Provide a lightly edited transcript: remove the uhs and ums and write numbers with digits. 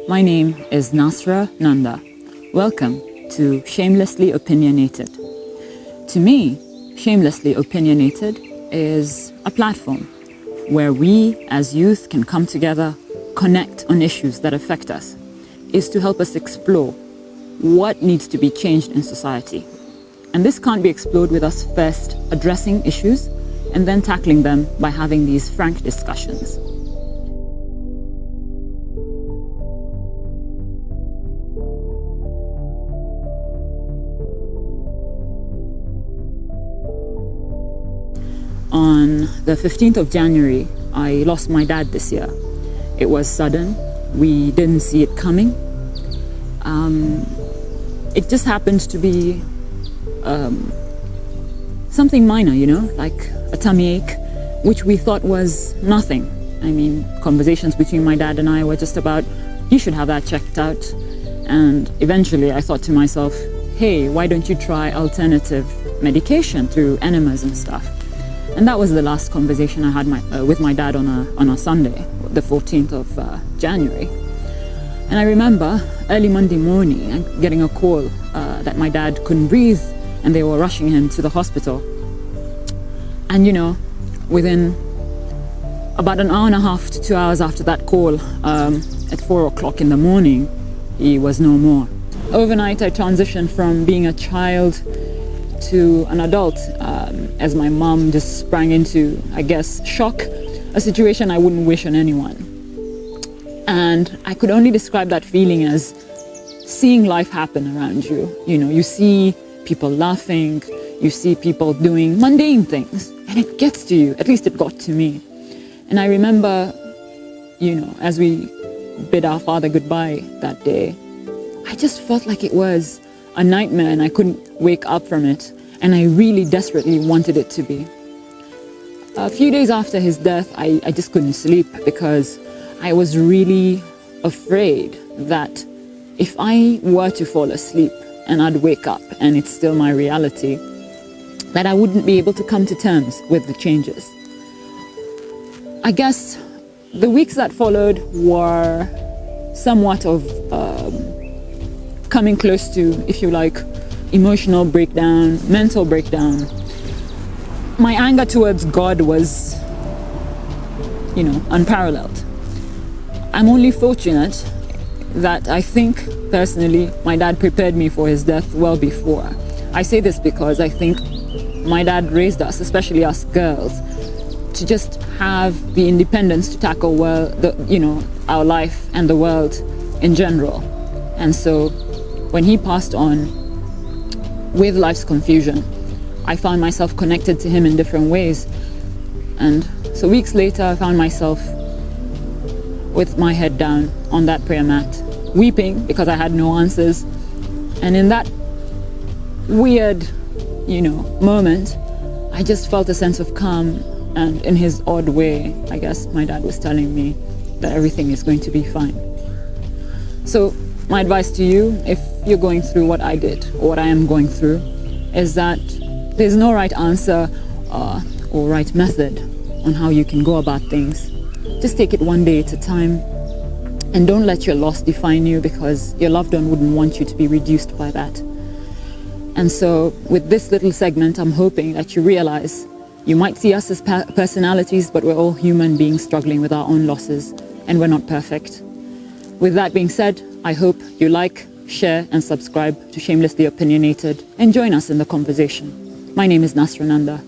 My name is Nasra Nanda. Welcome to Shamelessly Opinionated. To me, Shamelessly Opinionated is a platform where we as youth can come together, connect on issues that affect us, is to help us explore what needs to be changed in society. And this can't be explored with us first addressing issues and then tackling them by having these frank discussions. On the 15th of January, I lost my dad this year. It was sudden. We didn't see it coming. It just happened to be something minor, like a tummy ache, which we thought was nothing. I mean, conversations between my dad and I were just about, you should have that checked out. And eventually I thought to myself, hey, why don't you try alternative medication through enemas and stuff? And that was the last conversation I had with my dad on a Sunday, the 14th of January. And I remember early Monday morning getting a call that my dad couldn't breathe and they were rushing him to the hospital. And within about an hour and a half to 2 hours after that call, at 4 o'clock in the morning, he was no more. Overnight, I transitioned from being a child to an adult as my mom just sprang into, I guess, shock, a situation I wouldn't wish on anyone. And I could only describe that feeling as seeing life happen around you. You see people laughing, you see people doing mundane things, and it gets to you. At least it got to me. And I remember, as we bid our father goodbye that day, I just felt like it was a nightmare and I couldn't wake up from it. And I really desperately wanted it to be. A few days after his death, I just couldn't sleep because I was really afraid that if I were to fall asleep and I'd wake up and it's still my reality, that I wouldn't be able to come to terms with the changes. I guess the weeks that followed were somewhat of coming close to, if you like, emotional breakdown, mental breakdown. My anger towards God was, unparalleled. I'm only fortunate that I think, personally, my dad prepared me for his death well before. I say this because I think my dad raised us, especially us girls, to just have the independence to tackle our life and the world in general. And so when he passed on, with life's confusion, I found myself connected to him in different ways. And so weeks later, I found myself with my head down on that prayer mat, weeping because I had no answers. And in that weird, moment, I just felt a sense of calm. And in his odd way, I guess my dad was telling me that everything is going to be fine. So my advice to you, if you're going through what I did, or what I am going through, is that there's no right answer or right method on how you can go about things. Just take it one day at a time, and don't let your loss define you, because your loved one wouldn't want you to be reduced by that. And so with this little segment, I'm hoping that you realize you might see us as personalities, but we're all human beings struggling with our own losses, and we're not perfect. With that being said, I hope you like, share and subscribe to Shamelessly Opinionated and join us in the conversation. My name is Nasra Nanda.